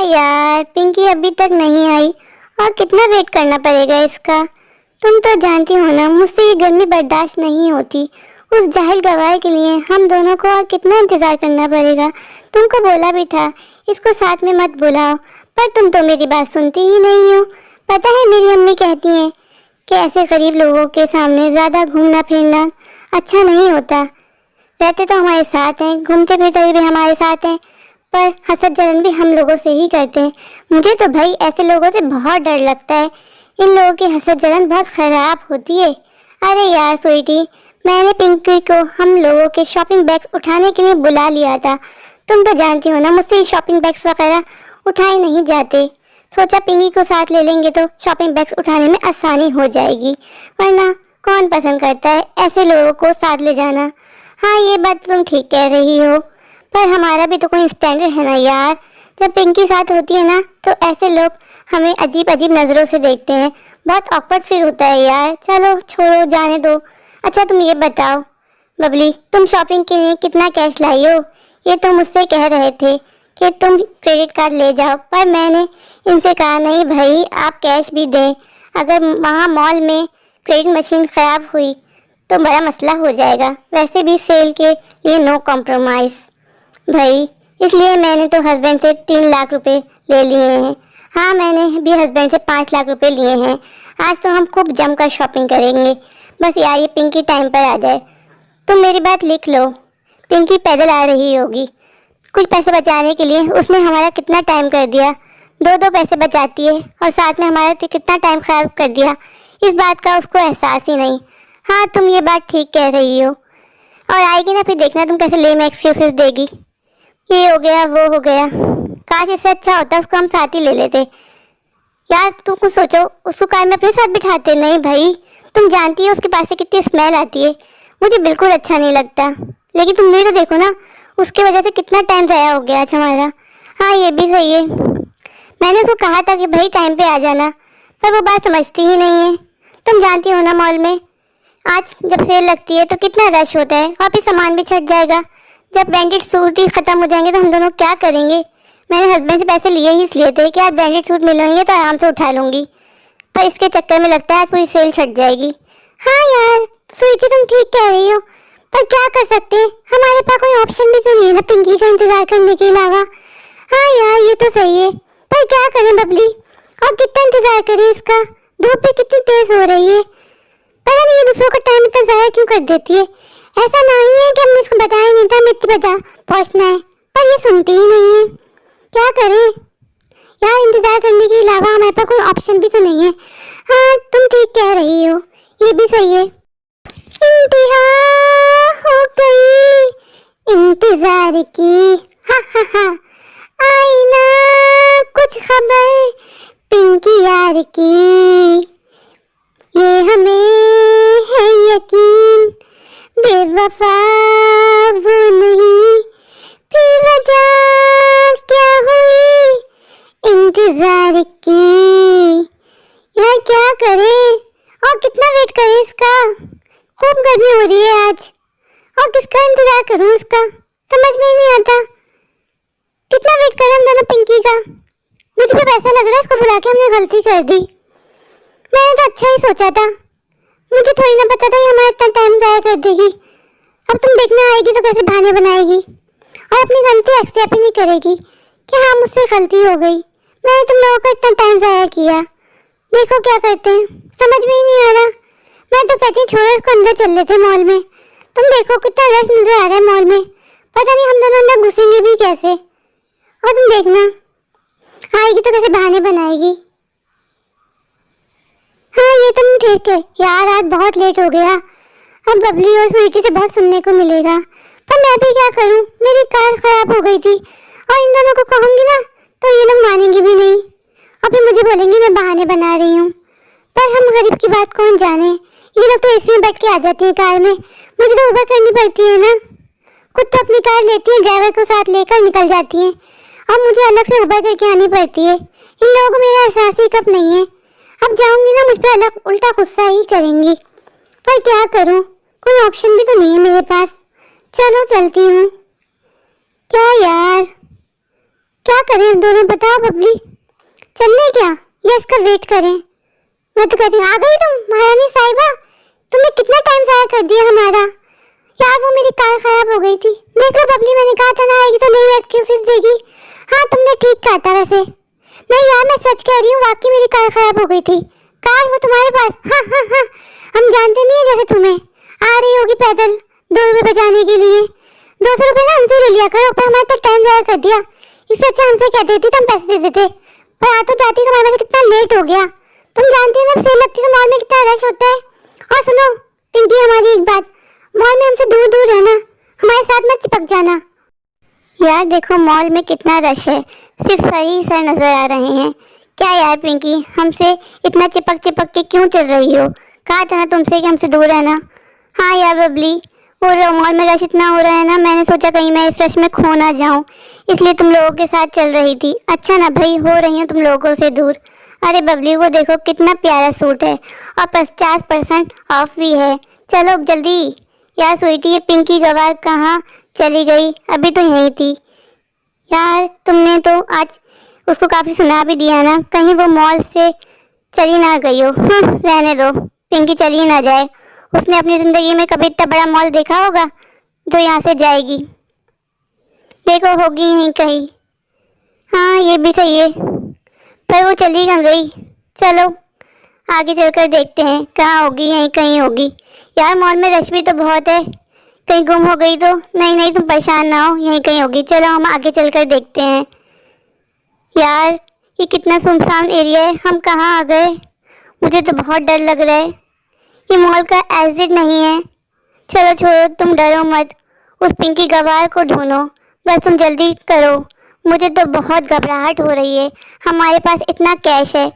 यार, पिंकी अभी तक नहीं आई और कितना वेट करना पड़ेगा इसका। तुम तो जानती हो ना, मुझसे ये गर्मी बर्दाश्त नहीं होती। उस जाहिल गवाह के लिए हम दोनों को और कितना इंतजार करना पड़ेगा। तुमको बोला भी था इसको साथ में मत बुलाओ, पर तुम तो मेरी बात सुनती ही नहीं हो। पता है मेरी अम्मी कहती हैं कि ऐसे गरीब लोगों के सामने ज़्यादा घूमना फिरना अच्छा नहीं होता। रहते तो हमारे साथ हैं, घूमते फिरते भी हमारे साथ हैं, पर हसद जलन भी हम लोगों से ही करते हैं। मुझे तो भाई ऐसे लोगों से बहुत डर लगता है। इन लोगों की हसद जलन बहुत ख़राब होती है। अरे यार स्वीटी, मैंने पिंकी को हम लोगों के शॉपिंग बैग्स उठाने के लिए बुला लिया था। तुम तो जानती हो ना, मुझसे शॉपिंग बैग्स वगैरह उठाए नहीं जाते। सोचा पिंकी को साथ ले लेंगे तो शॉपिंग बैग्स उठाने में आसानी हो जाएगी, वरना कौन पसंद करता है ऐसे लोगों को साथ ले जाना। हाँ, ये बात तुम ठीक कह रही हो, पर हमारा भी तो कोई स्टैंडर्ड है ना यार। जब पिंकी साथ होती है ना तो ऐसे लोग हमें अजीब अजीब नज़रों से देखते हैं, बहुत ऑकवर्ड फील होता है यार। चलो छोड़ो, जाने दो। अच्छा तुम ये बताओ बबली, तुम शॉपिंग के लिए कितना कैश लाई हो? ये तो मुझसे कह रहे थे कि तुम क्रेडिट कार्ड ले जाओ, पर मैंने इनसे कहा नहीं भाई, आप कैश भी दें। अगर वहाँ मॉल में क्रेडिट मशीन ख़राब हुई तो बड़ा मसला हो जाएगा। वैसे भी सेल के लिए नो कॉम्प्रोमाइज़ भाई, इसलिए मैंने तो हस्बैंड से 3 लाख रुपए ले लिए हैं। हाँ, मैंने भी हस्बैंड से 5 लाख रुपए लिए हैं। आज तो हम खूब जमकर शॉपिंग करेंगे। बस यार ये पिंकी टाइम पर आ जाए। तुम मेरी बात लिख लो, पिंकी पैदल आ रही होगी। कुछ पैसे बचाने के लिए उसने हमारा कितना टाइम कर दिया। 2-2 पैसे बचाती है और साथ में हमारा तो कितना टाइम ख़राब कर दिया। इस बात का उसको एहसास ही नहीं। हाँ, तुम ये बात ठीक कह रही हो। और आएगी ना, फिर देखना तुम कैसे लेम एक्सक्यूजेस देगी। ये हो गया, वो हो गया। काश इससे अच्छा होता उसको हम साथ ही ले लेते। यार तुम कुछ सोचो, उसको कार में अपने साथ बिठाते। नहीं भाई, तुम जानती हो उसके पास से कितनी स्मेल आती है। मुझे बिल्कुल अच्छा नहीं लगता। लेकिन तुम भी तो देखो ना, उसके वजह से कितना टाइम ज़ाया हो गया आज हमारा। हाँ, ये भी सही है। मैंने उसको कहा था कि भाई टाइम पे आ जाना, पर वो बात समझती ही नहीं है। तुम जानती हो ना, मॉल में आज जब सेल लगती है तो कितना रश होता है और फिर सामान भी छट जाएगा। जब ब्रांडेड सूट ही ख़त्म हो जाएंगे तो हम दोनों क्या करेंगे। मैंने हस्बैंड से पैसे लिए ही इसलिए थे कि आज ब्रांडेड सूट मिलेंगे तो आराम से उठा लूँगी, पर इसके चक्कर में लगता है आज पूरी सेल छट जाएगी। हाँ यार स्वीटी, तुम ठीक कह रही हो, पर क्या कर सकते हैं, हमारे पास कोई ऑप्शन भी तो नहीं है ना पिंकी का इंतज़ार करने के अलावा। हाँ यार ये तो सही है, पर क्या करें बबली, और कितना इंतज़ार करें इसका। धूप भी कितनी तेज़ हो रही है। पता नहीं ये दूसरों का टाइम इतना ज़ाया क्यों कर देती है। ऐसा नहीं है कि हमने इसको बताया नहीं था हमें इतनी बजा पहुँचना है, पर ये सुनती ही नहीं है। क्या करें यार, इंतज़ार करने के अलावा हमारे पास कोई ऑप्शन भी तो नहीं है। हाँ तुम ठीक कह रही हो, ये भी सही है। इंतहा हो गई इंतज़ार की, हा हा हा। आई ना कुछ खबर पिंकी यार की, ये हमें है यकीन बेवफा वो नहीं, फिर वजह क्या हुई इंतजार की। यार क्या करें और कितना वेट करें इसका। खूब गर्मी हो रही है आज, और किसका इंतजार करूं इसका, समझ में ही नहीं आता। कितना वेट करें हम दोनों पिंकी का। मुझे भी ऐसा लग रहा है इसको बुला के हमने गलती कर दी। मैंने तो अच्छा ही सोचा था, मुझे थोड़ी ना पता था ये हमारा इतना टाइम ज़ाया कर देगी। अब तुम देखना आएगी तो कैसे बहाने बनाएगी और अपनी गलती एक्सेप्ट ही नहीं करेगी कि हाँ मुझसे गलती हो गई, मैंने तुम लोगों का इतना टाइम ज़ाया किया। देखो क्या करते हैं, समझ में ही नहीं आ रहा। मैं तो कहती हूँ छोड़ो इसको, अंदर चल लेते मॉल में। तुम देखो कितना रश नजर आ रहा है मॉल में, पता नहीं हम दोनों अंदर घुसेंगे भी कैसे। और तुम देखना आएगी तो कैसे बहाने बनाएगी। हाँ ये तुम ठीक है यार, आज बहुत लेट हो गया। अब बबली और स्वीटी से बहुत सुनने को मिलेगा, पर मैं भी क्या करूँ, मेरी कार खराब हो गई थी और इन दोनों को कहूँगी ना तो ये लोग मानेंगे भी नहीं और फिर मुझे बोलेंगे मैं बहाने बना रही हूँ। पर हम गरीब की बात कौन जाने, ये लोग तो एसी में बैठ के आ जाती हैं कार में, मुझे तो उबर करनी पड़ती है ना। खुद तो अपनी कार लेती है, ड्राइवर को साथ लेकर निकल जाती हैं और मुझे अलग से उबर करके आनी पड़ती है। इन लोगों को मेरा एहसास ही कब नहीं है। अब जाऊँगी ना मुझ पर अलग उल्टा गुस्सा ही करेंगी, पर क्या करूँ, कोई ऑप्शन भी तो नहीं है मेरे पास। चलो चलती हूँ। क्या यार, क्या करें हम दोनों, बताओ बबली। चलने क्या या इसका वेट करें? मैं तो कहती हूँ, आ गई तुम महारानी साहिबा। तुमने कितना टाइम ज़ाया कर दिया हमारा। यार वो मेरी कार खराब हो गई थी। देख लो बबली, मैंने कहा था ना आएगी तो लीव एक्सक्यूजेस देगी। हाँ तुमने ठीक कहा था वैसे। नहीं यार मैं सच कह रही हूँ, वाकई मेरी कार खराब हो गई थी। कार वो तुम्हारे पास? हाँ हाँ हाँ, हम जानते नहीं है जैसे तुम्हें। आ रही होगी पैदल 2 रुपए बचाने के लिए। 200 रुपए ना हमसे ले लिया करो, पर हमारा तो टाइम ज़ाया कर दिया। इससे अच्छा हमसे कह देती तो हम पैसे दे देते। पर आ तो जाती तो हमारे पास कितना लेट हो गया। तुम जानती हो ना सेल लगती तो मॉल में कितना रश होता है। और सुनो पिंकी, हमारी एक बात, मॉल में हमसे दूर दूर रहना, हमारे साथ मत चिपक जाना। यार देखो मॉल में कितना रश है, सिर्फ सर ही सर नजर आ रहे हैं। क्या यार पिंकी, हमसे इतना चिपक चिपक के क्यों चल रही हो? कहा था ना तुमसे कि हमसे दूर रहना। हाँ यार बबली, वो मॉल में रश इतना हो रहा है ना, मैंने सोचा कहीं मैं इस रश में खो ना जाऊं, इसलिए तुम लोगों के साथ चल रही थी। अच्छा ना भाई, हो रही हूँ तुम लोगों से दूर। अरे बबली वो देखो कितना प्यारा सूट है और 50% ऑफ भी है। चलो जल्दी। यार स्वीटी, ये पिंकी गवार कहाँ चली गई? अभी तो यहीं थी। यार तुमने तो आज उसको काफ़ी सुना भी दिया ना, कहीं वो मॉल से चली ना गई हो। रहने दो, पिंकी चली ना जाए। उसने अपनी ज़िंदगी में कभी इतना बड़ा मॉल देखा होगा जो यहाँ से जाएगी? देखो होगी यहीं कहीं। हाँ ये भी सही है, पर वो चली कहाँ गई? चलो आगे चलकर देखते हैं कहाँ होगी, यहीं कहीं होगी। यार मॉल में रश भी तो बहुत है, कहीं गुम हो गई तो? नहीं नहीं तुम परेशान ना हो, यहीं कहीं होगी। चलो हम आगे चलकर देखते हैं। यार ये कितना सुनसान एरिया है, हम कहाँ आ गए? मुझे तो बहुत डर लग रहा है। ये मॉल का एग्जिट नहीं है। चलो छोड़ो, तुम डरो मत, उस पिंकी गवार को ढूंढो। बस तुम जल्दी करो, मुझे तो बहुत घबराहट हो रही है। हमारे पास इतना कैश है।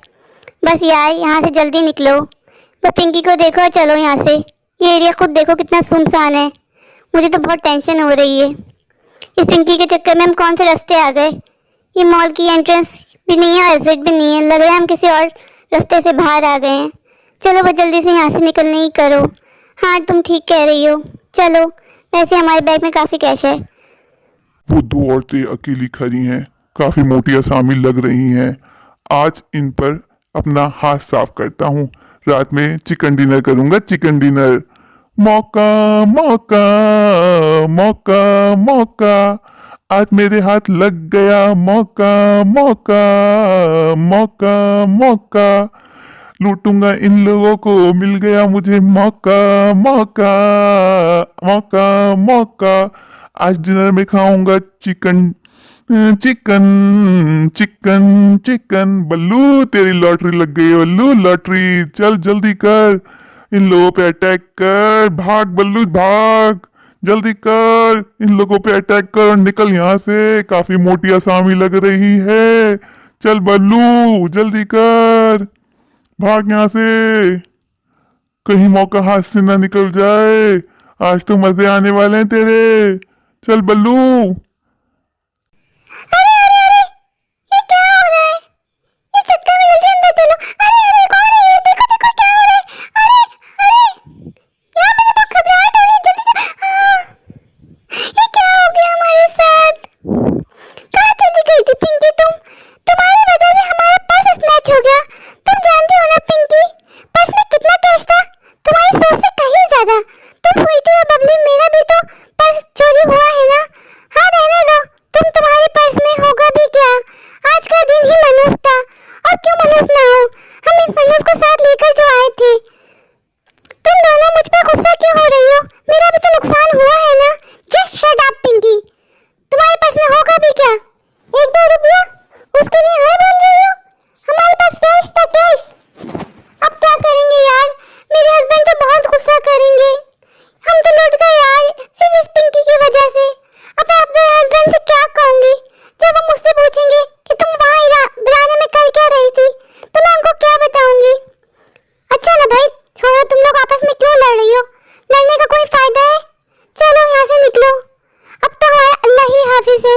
बस यार यहाँ से जल्दी निकलो। बस पिंकी को देखो और चलो यहाँ से। ये एरिया खुद देखो कितना सुनसान है, मुझे तो बहुत टेंशन हो रही है। इस पिंकी के चक्कर में हम कौन से रास्ते आ गए? ये मॉल की एंट्रेंस भी नहीं है, एग्जिट भी नहीं है। लग रहा है हम किसी और रास्ते से बाहर आ गए हैं। चलो बस जल्दी से यहाँ से निकलने ही करो। हाँ तुम ठीक कह रही हो, चलो। वैसे हमारे बैग में काफ़ी कैश है। वो 2 औरतें अकेली खड़ी हैं, काफी मोटी असामी लग रही हैं। आज इन पर अपना हाथ साफ करता हूँ। रात में चिकन डिनर करूंगा, चिकन डिनर। मौका मौका मौका मौका, आज मेरे हाथ लग गया। मौका मौका मौका मौका, लूटूंगा इन लोगों को, मिल गया मुझे मौका। मौका मौका मौका, आज डिनर में खाऊंगा चिकन चिकन चिकन चिकन। बल्लू तेरी लॉटरी लग गई है, बल्लू लॉटरी। चल जल्दी कर, इन लोगों पे अटैक कर। भाग बल्लू भाग, जल्दी कर, इन लोगों पे अटैक कर और निकल यहाँ से। काफी मोटी असामी लग रही है। चल बल्लू जल्दी कर, भाग यहाँ से, कहीं मौका हाथ से ना निकल जाए। आज तो मजे आने वाले हैं तेरे। चल बल्लू। अरे अरे अरे, ये क्या हो रहा है? ये चक्कर में जल्दी अंदर चलो। अरे अरे कौन है ये? देखो देखो क्या हो रहा है। अरे अरे, यार मुझे बहुत घबराहट हो रही है, जल्दी से। ये क्या हो गया हमारे साथ? कहाँ चली गई थी पिंकी तुम? तुम्हारी वजह से हमारा पर्स स्नैच हो गया। तुम जानती हो ना पिंकी, पर्स में कितना कैश था? तुम्हारी सोच से कहीं ज्यादा। तुम हुई थी और बबली, मेरा भी तो पर्स चोरी हुआ है ना। हाँ रहने दो, तुम्हारे पर्स में होगा भी क्या? आज का दिन ही मनूस था, और क्यों मनूस ना हो, हम इस मनूस को साथ लेकर जो आए थे। तुम दोनों मुझ पर गुस्सा क्यों हो रही हो? मेरा भी तो नुकसान हुआ है ना। जस्ट शट अप पिंकी, तुम्हारे पर्स में होगा भी क्या? 1-2 रुपया, उसके लिए हाय बोल रही हो? हमारे पास कैश था, कैश। अब क्या करेंगे यार? मेरे हस्बैंड तो बहुत गुस्सा करेंगे। हम तो लुट गए यार, सिर्फ इस पिंकी की वजह से। अब मैं अपने हस्बैंड से क्या कहूंगी जब वो मुझसे पूछेंगे कि तुम वहाँ बिराने में कर क्या रही थी? तो मैं उनको क्या बताऊंगी? अच्छा ना भाई, छोड़ो, तुम लोग आपस में क्यों लड़ रही हो? लड़ने का कोई फायदा है? चलो यहाँ से निकलो, अब तो हमारा अल्लाह ही हाफिज है।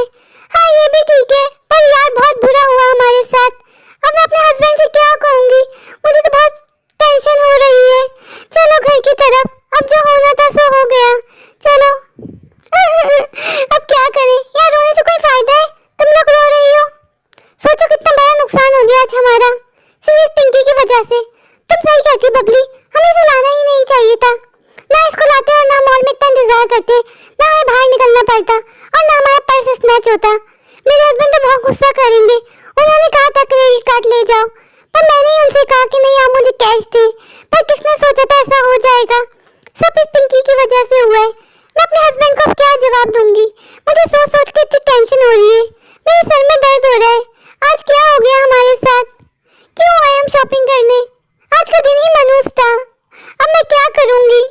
हाँ ये भी ठीक है, पर यार बहुत बुरा हुआ हमारे साथ। अब मैं अपने हस्बैंड से क्या कहूंगी? मुझे तो बहुत टेंशन हो रही है। चलो घर की तरफ, अब जो होना था सो हो गया। चलो। अब क्या करें यार, रोने से कोई फायदा है? तुम लोग रो रही हो, कैच होता। मेरे हस्बैंड तो बहुत गुस्सा करेंगे। उन्होंने कहा था क्रेडिट कार्ड ले जाओ, पर मैंने ही उनसे कहा कि नहीं आप मुझे कैश दे। पर किसने सोचा था ऐसा हो जाएगा। सब इस पिंकी की वजह से हुआ है। मैं अपने हस्बैंड को अब क्या जवाब दूंगी। मुझे सोच सोच के इतनी टेंशन हो रही है। मेरे सर में दर्द हो रहा है। आज क्या हो गया हमारे साथ? क्यों आए हम शॉपिंग करने? आज का दिन ही मनूस था। अब मैं क्या करूंगी?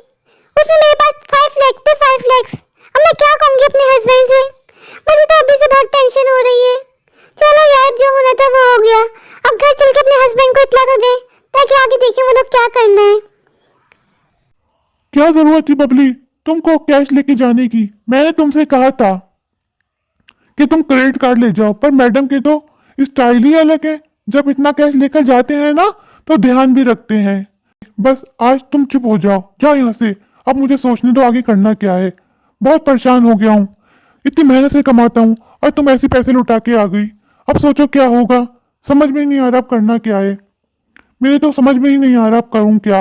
उसमें मेरे पास 5 लाख थे, 5 लाख। अब मैं क्या कहूंगी अपने हस्बैंड से? मुझे तो अभी से बहुत टेंशन हो रही है। चलो यार, जो होना था वो हो गया। अब घर चल के अपने हस्बैंड को इतला तो दे, ताकि आगे देखें वो लोग क्या करना है। क्या जरूरत थी बबली तुमको कैश लेके जाने की? मैंने तुमसे कहा था कि तुम क्रेडिट कार्ड ले जाओ, पर मैडम की तो स्टाइल ही अलग है। जब इतना कैश लेकर जाते हैं ना तो ध्यान भी रखते हैं। बस आज तुम चुप हो जाओ, जाओ यहाँ से। अब मुझे सोचने दो आगे करना क्या है। बहुत परेशान हो गया हूँ, इतनी मेहनत से कमाता हूँ और तुम ऐसे पैसे लुटा के आ गई। अब सोचो क्या होगा। समझ में नहीं आ रहा अब करना क्या है। मेरे तो समझ में ही नहीं आ रहा अब करूँ क्या।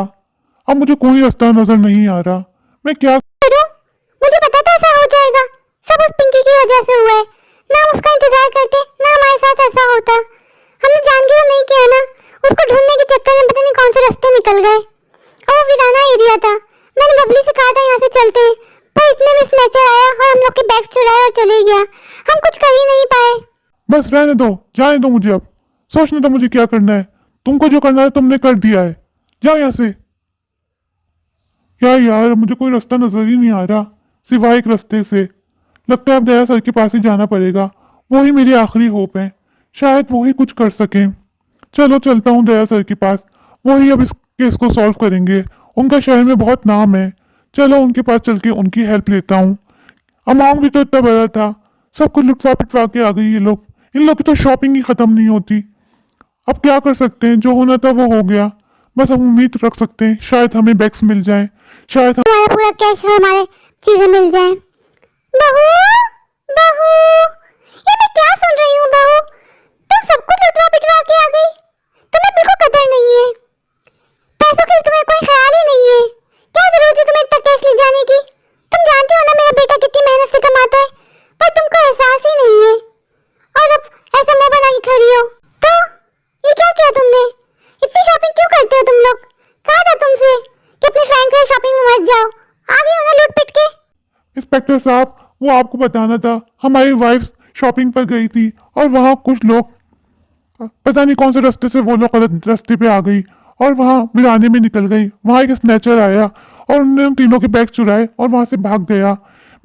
अब मुझे कोई रास्ता नजर नहीं आ रहा। मैं क्या करूं? मुझे पता था ऐसा हो जाएगा। सब उस पिंकी की वजह से हुआ है। ना हम उसका इंतजार करते, ना हमारे साथ ऐसा होता। हमने जान के तो नहीं किया ना। उसको ढूंढने के चक्कर में पता नहीं कौन से रास्ते निकल गए। और वो वीराना एरिया था। मैंने बबली से कहा था यहाँ से चलते हैं, पर इतने में स्नैचर आया और हम लोग के बैग चुराए और चले गया। हम कुछ कर ही नहीं पाए। बस रहने दो, जाने दो मुझे। अब सोचने दो मुझे क्या करना है। तुमको जो करना है तुमने कर दिया है, जाओ यहाँ से। क्या यार, मुझे कोई रास्ता नजर ही नहीं आ रहा सिवाय एक रास्ते से। लगता है अब दया सर के पास ही जाना पड़ेगा। वही मेरी आखिरी होप है, शायद वही कुछ कर सकें। चलो चलता हूँ दया सर के पास, वही अब इस केस को सॉल्व करेंगे। उनका शहर में बहुत नाम है। चलो उनके पास चल के उनकी हेल्प लेता हूँ। अमाउंट भी तो इतना बड़ा था, सब कुछ लुटवा पिटवा के आ गई ये लोग। इन लोग की तो शॉपिंग ही खत्म नहीं होती। अब क्या कर सकते हैं, जो होना था वो हो गया। बस हम उम्मीद रख सकते हैं शायद हमें बैग्स मिल जाए, शायद हमारा पूरा कैश और हमारे चीजें मिल जाएं। बहू, बहू, ये मैं क्या सुन रही हूँ बहू? तुम सब कुछ लुटवा पिटवा के आ गई। तुम्हें बिल्कुल कदर नहीं है। पैसों की तुम्हें कोई ख्याल ही नहीं है। क्या जरूरत है तुम्हें इतना कैश ले जाने की? तुम जानती हो ना मेरा बेटा कितनी मेहनत से कमाता है, पर तुमको एहसास ही नहीं है। और अब ऐसा मुंह बना के खड़ी हो। तो ये क्या किया तुमने? इतनी शॉपिंग क्यों करते हो तुम लोग? कहा था तुमसे कि अपने फ्रेंड के शॉपिंग में मत जाओ। आ गई हो ना लूट पिट के। इंस्पेक्टर साहब, वो आपको बताना था। हमारी वाइफ शॉपिंग पर गई थी और वहाँ कुछ लोग, पता नहीं कौन से रास्ते से वो लोग गलत रास्ते पे आ गई और वहाँ वीराने में निकल गई। वहाँ एक स्नैचर आया और उन्होंने उन तीनों के बैग चुराए और वहाँ से भाग गया।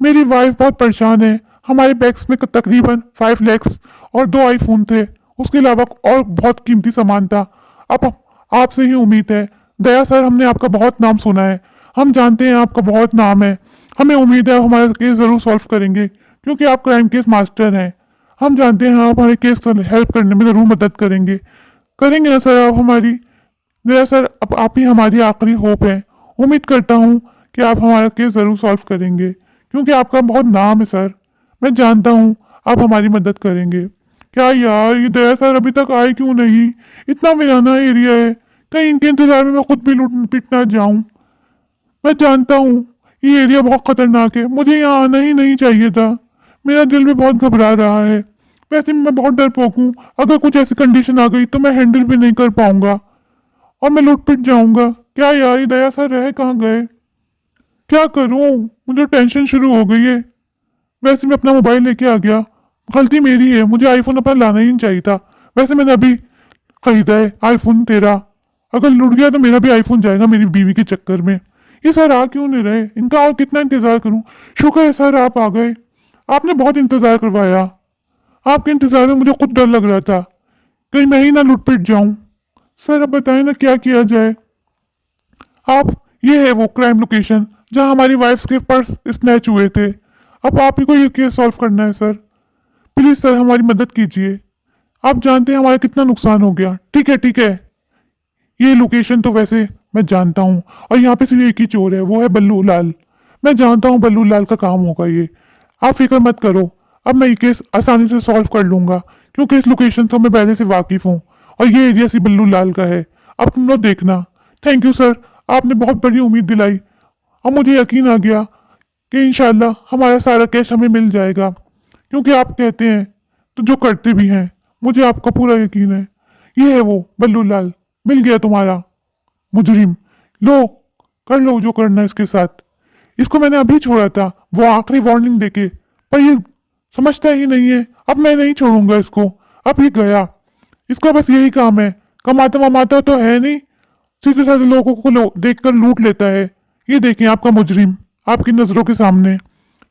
मेरी वाइफ बहुत परेशान है। हमारे बैग्स में तकरीबन 5 लाख और 2 आईफोन थे। उसके अलावा और बहुत कीमती सामान था। अब आपसे ही उम्मीद है दया सर, हमने आपका बहुत नाम सुना है। हम जानते हैं आपका बहुत नाम है। हमें उम्मीद है आप हमारा केस ज़रूर सॉल्व करेंगे, क्योंकि आप क्राइम केस मास्टर हैं। हम जानते हैं आप हमारे केस का हेल्प करने में ज़रूर मदद करेंगे। करेंगे ना सर आप हमारी? दया सर, अब आप ही हमारी आखिरी होप है। उम्मीद करता हूँ कि आप हमारा केस ज़रूर सॉल्व करेंगे, क्योंकि आपका बहुत नाम है सर। मैं जानता हूँ आप हमारी मदद करेंगे। क्या यार, ये दया सर अभी तक आए क्यों नहीं? इतना वीराना एरिया है, कहीं इनके इंतजार में मैं खुद भी लूट पिट ना जाऊं। मैं जानता हूँ ये एरिया बहुत खतरनाक है, मुझे यहाँ आना ही नहीं चाहिए था। मेरा दिल भी बहुत घबरा रहा है। वैसे मैं बहुत डरपोक हूँ, अगर कुछ ऐसी कंडीशन आ गई तो मैं हैंडल भी नहीं कर पाऊंगा और मैं लूट पिट जाऊंगा। क्या यार, ये दया सर रह कहाँ गए? क्या करूँ, मुझे टेंशन शुरू हो गई है। वैसे मैं अपना मोबाइल लेके आ गया, गलती मेरी है। मुझे आईफोन अपना लाना ही नहीं चाहिए था। वैसे मैंने अभी खरीदा है आईफोन 13। अगर लुट गया तो मेरा भी आईफोन जाएगा मेरी बीवी के चक्कर में। ये सर आ क्यों नहीं रहे? इनका और कितना इंतजार करूं? शुक्र है सर आप आ गए। आपने बहुत इंतजार करवाया। आपके इंतजार में मुझे खुद डर लग रहा था कहीं मैं ही ना लुट पिट जाऊं। सर अब बताएं ना क्या किया जाए। आप, ये है वो क्राइम लोकेशन जहां हमारी वाइफ्स के पर्स स्नैच हुए थे। अब आप ही को ये केस सॉल्व करना है सर। प्लीज सर हमारी मदद कीजिए। आप जानते हैं हमारा कितना नुकसान हो गया। ठीक है ठीक है, ये लोकेशन तो वैसे मैं जानता हूँ और यहाँ पे सिर्फ एक ही चोर है, वो है बल्लू लाल। मैं जानता हूँ बल्लू लाल का काम होगा ये। आप फिक्र मत करो, अब मैं ये केस आसानी से सॉल्व कर लूंगा, क्योंकि इस लोकेशन से मैं पहले से वाकिफ हूँ और ये एरिया सिर्फ बल्लू लाल का है। अब तुम लोग देखना। थैंक यू सर, आपने बहुत बड़ी उम्मीद दिलाई और मुझे यकीन आ गया कि इंशाल्लाह हमारा सारा कैश हमें मिल जाएगा, क्योंकि आप कहते हैं तो जो करते भी हैं। मुझे आपका पूरा यकीन है। ये है वो बल्लू लाल, मिल गया तुम्हारा मुजरिम। लो, कर लो जो करना है इसके साथ। इसको मैंने अभी छोड़ा था वो आखिरी वार्निंग देके, पर ये समझता ही नहीं है। अब मैं नहीं छोड़ूंगा इसको। अब ये गया, इसका बस यही काम है। कमाता वमाता तो है नहीं, सीधे साधे लोगों को देखकर लूट लेता है। ये देखें आपका मुजरिम आपकी नजरों के सामने।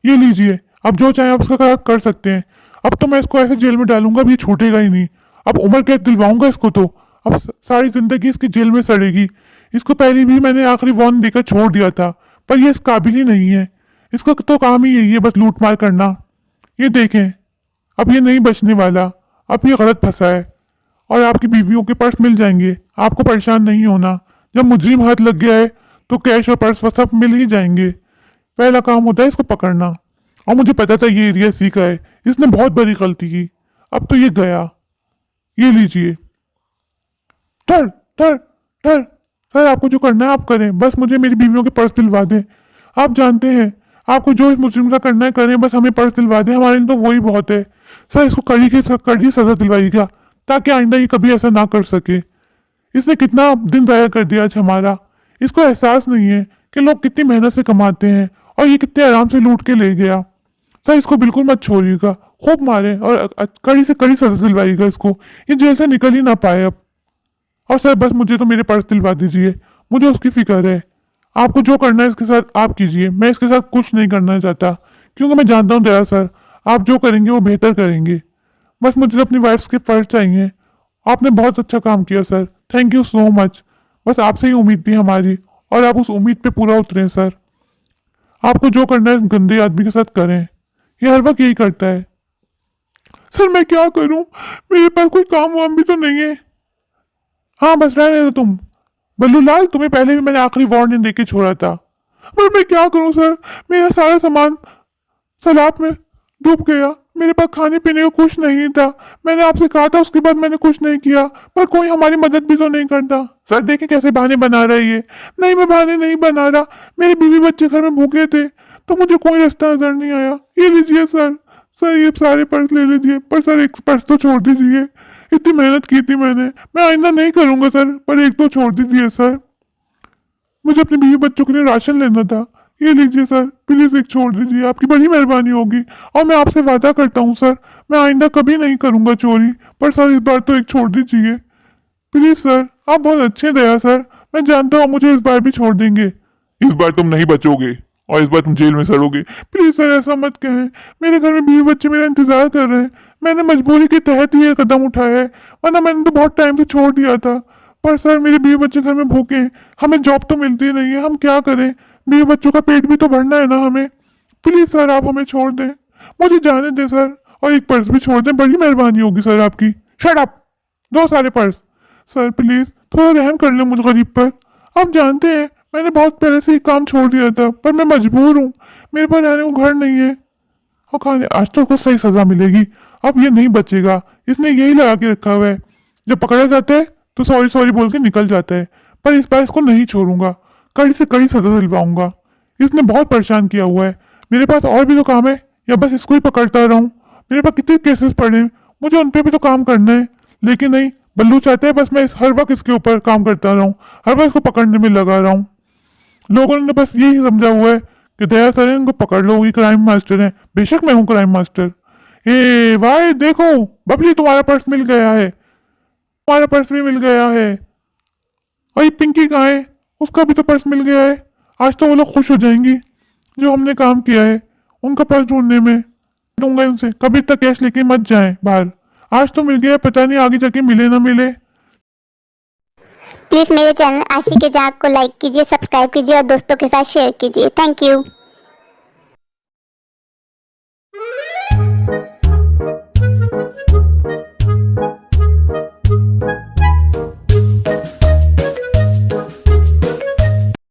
ये लीजिए, अब जो चाहे आप उसका कर सकते हैं। अब तो मैं इसको ऐसे जेल में डालूंगा, अब ये छूटेगा ही नहीं। अब उम्र कैद दिलवाऊंगा इसको तो। अब सारी जिंदगी इसकी जेल में सड़ेगी। इसको पहले भी मैंने आखिरी वार्निंग देकर छोड़ दिया था, पर ये इस काबिल ही नहीं है। इसका तो काम ही यही है, बस लूट मार करना। ये देखें, अब ये नहीं बचने वाला। अब ये गलत फंसा है और आपकी बीवियों के पर्स मिल जाएंगे। आपको परेशान नहीं होना। जब मुजरिम हाथ लग गया है तो कैश और पर्स सब मिल ही जाएंगे। पहला काम होता है इसको पकड़ना, और मुझे पता था ये एरिया इसी का है। इसने बहुत बड़ी गलती की। अब तो ये गया। ये लीजिए। डर डर डर सर, आपको जो करना है आप करें, बस मुझे मेरी बीवियों के पर्स दिलवा दें। आप जानते हैं आपको जो इस मुजरिम का करना है करें, बस हमें पर्स दिलवा दें। हमारे लिए तो वही बहुत है। सर, इसको कड़ी सजा दिलवाइएगा ताकि आइंदा ये कभी ऐसा ना कर सके। इसने कितना दिन ज़ाया कर दिया आज हमारा। इसको एहसास नहीं है कि लोग कितनी मेहनत से कमाते हैं और ये कितने आराम से लूट के ले गया। सर, इसको बिल्कुल मत छोड़िएगा, खूब मारे और कड़ी से कड़ी सजा दिलवाइएगा इसको। ये जेल से निकल ही ना पाए अब। और सर, बस मुझे तो मेरे पर्स दिलवा दीजिए, मुझे उसकी फिक्र है। आपको जो करना है इसके साथ आप कीजिए, मैं इसके साथ कुछ नहीं करना चाहता, क्योंकि मैं जानता हूँ दया सर, आप जो करेंगे वो बेहतर करेंगे। बस मुझे तो अपनी वाइफ के पर्स चाहिए। आपने बहुत अच्छा काम किया sir, thank you so much. बस आपसे ही उम्मीद थी हमारी, और आप उस उम्मीद पे पूरा उतरे सर। आपको जो करना है इस गंदे आदमी के साथ करें, ये हर वक्त यही करता है। सर, मैं क्या करूं, मेरे पास कोई काम वाम भी तो नहीं है। हाँ, बस रहने दो तुम। बल्लू लाल, तुम्हें पहले भी मैंने आखिरी वार्निंग देके छोड़ा था। पर मैं क्या करूं सर, मेरा सारा सामान सैलाब में डूब गया। मेरे पास खाने पीने को कुछ नहीं था। मैंने आपसे कहा था, उसके बाद मैंने कुछ नहीं किया, पर कोई हमारी मदद भी तो नहीं करता। सर, देखें कैसे बहाने बना रहा है ये। नहीं, मैं बहाने नहीं बना रहा। मेरे बीवी बच्चे घर में भूखे थे तो मुझे कोई रास्ता नजर नहीं आया। ये लीजिए सर। सर, ये सारे पर्स ले लीजिए, पर सर एक पर्स तो छोड़ दीजिए। इतनी मेहनत की थी मैंने। मैं आइंदा नहीं करूंगा सर, पर एक तो छोड़ दीजिए सर। मुझे अपने बीवी बच्चों के लिए राशन लेना था। ये लीजिए सर, प्लीज एक छोड़ दीजिए, आपकी बड़ी मेहरबानी होगी। और मैं आपसे वादा करता हूँ सर, मैं आइंदा कभी नहीं करूंगा चोरी, पर सर इस बार तो एक छोड़ दीजिए प्लीज सर। आप बहुत अच्छे दया सर, मैं जानता हूँ मुझे इस बार भी छोड़ देंगे। इस बार तुम नहीं बचोगे और इस बार तुम जेल में सड़ोगे। प्लीज सर, ऐसा मत कहें। मेरे घर में बीवी बच्चे मेरा इंतजार कर रहे हैं। मैंने मजबूरी के तहत ही ये कदम उठाया है, वरना मैंने तो बहुत टाइम से छोड़ दिया था। पर सर, मेरे बीवी बच्चे घर में भूखे हैं, हमें जॉब तो मिलती नहीं है, हम क्या करें। बीवी बच्चों का पेट भी तो भरना है ना हमें। प्लीज सर, आप हमें छोड़ दें, मुझे जाने दें सर, और एक पर्स भी छोड़ दें, बड़ी मेहरबानी होगी सर आपकी। शट अप, दो सारे पर्स। सर प्लीज थोड़ा रहम कर लें मुझ गरीब पर। आप जानते हैं मैंने बहुत पहले से ही काम छोड़ दिया था, पर मैं मजबूर हूँ। मेरे पास रहने को घर नहीं है और खाने। आज तो उसको सही सजा मिलेगी। अब ये नहीं बचेगा, इसने यही लगा के रखा हुआ है। जब पकड़ा जाता है तो सॉरी सॉरी बोल के निकल जाता है, पर इस बार इसको नहीं छोड़ूंगा, कड़ी से कड़ी सजा दिलवाऊंगा। इसने बहुत परेशान किया हुआ है। मेरे पास और भी तो काम है, या बस इसको ही पकड़ता रहूं। मेरे पास कितने केसेस पड़े हैं, मुझे उन पर भी तो काम करना है। लेकिन नहीं, बल्लू चाहते हैं बस मैं हर वक्त इसके ऊपर काम करता रहूं, हर वक्त इसको पकड़ने में लगा रहा हूं। लोगों ने बस यही समझा हुआ है कि दया सर है, इनको पकड़ लो, ये क्राइम मास्टर है। बेशक मैं हूँ क्राइम मास्टर। ए भाई देखो, बबली तुम्हारा पर्स मिल गया है, तुम्हारा पर्स भी मिल गया है। और ये पिंकी कहाँ है, उसका भी तो पर्स मिल गया है। आज तो वो लोग खुश हो जाएंगी जो हमने काम किया है उनका पर्स ढूंढने में। दूंगा उनसे, कभी तक कैश लेके मत जाएं बाहर। आज तो मिल गया, पता नहीं आगे जाके मिले ना मिले। प्लीज़ मेरे चैनल आशिक जाग को लाइक कीजिए, सब्सक्राइब कीजिए और दोस्तों के साथ शेयर कीजिए। Thank you.